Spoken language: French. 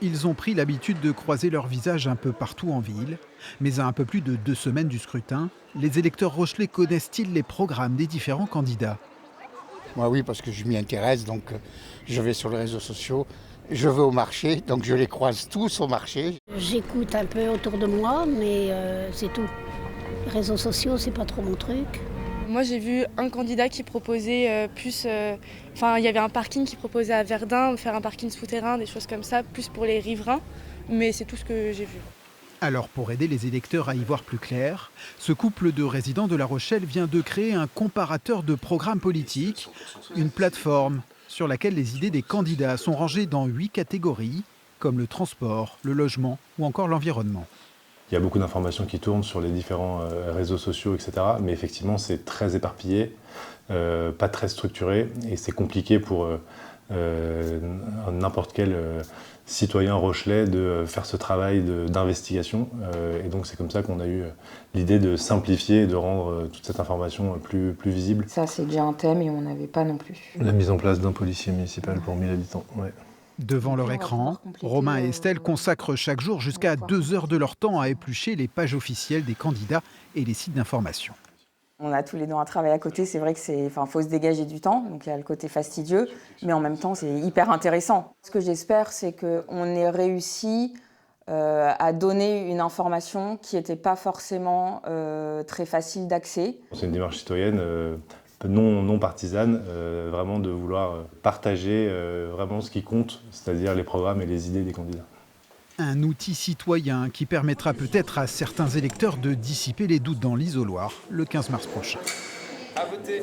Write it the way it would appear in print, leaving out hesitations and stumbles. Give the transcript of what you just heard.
Ils ont pris l'habitude de croiser leur visage un peu partout en ville. Mais à un peu plus de 2 semaines du scrutin, les électeurs rochelais connaissent-ils les programmes des différents candidats? Moi oui, parce que je m'y intéresse, donc je vais sur les réseaux sociaux, je vais au marché, donc je les croise tous au marché. J'écoute un peu autour de moi, mais c'est tout. Réseaux sociaux, c'est pas trop mon truc. Moi, j'ai vu un candidat qui proposait il y avait un parking qui proposait à Verdun, faire un parking souterrain, des choses comme ça, plus pour les riverains. Mais c'est tout ce que j'ai vu. Alors, pour aider les électeurs à y voir plus clair, ce couple de résidents de La Rochelle vient de créer un comparateur de programmes politiques, une plateforme sur laquelle les idées des candidats sont rangées dans 8 catégories, comme le transport, le logement ou encore l'environnement. Il y a beaucoup d'informations qui tournent sur les différents réseaux sociaux, etc. Mais effectivement, c'est très éparpillé, pas très structuré, et c'est compliqué pour n'importe quel citoyen rochelais de faire ce travail d'investigation. Et donc c'est comme ça qu'on a eu l'idée de simplifier et de rendre toute cette information plus visible. Ça, c'est déjà un thème et on n'avait pas non plus. La mise en place d'un policier municipal pour 1000 habitants. Ouais. Devant leur écran, Romain et Estelle consacrent chaque jour jusqu'à 2 heures de leur temps à éplucher les pages officielles des candidats et les sites d'information. On a tous les deux un travail à côté, c'est vrai que faut se dégager du temps, donc il y a le côté fastidieux, mais en même temps c'est hyper intéressant. Ce que j'espère, c'est qu'on ait réussi à donner une information qui n'était pas forcément très facile d'accès. C'est une démarche citoyenne non partisane, vraiment de vouloir partager vraiment ce qui compte, c'est-à-dire les programmes et les idées des candidats. Un outil citoyen qui permettra peut-être à certains électeurs de dissiper les doutes dans l'isoloir le 15 mars prochain. À voter.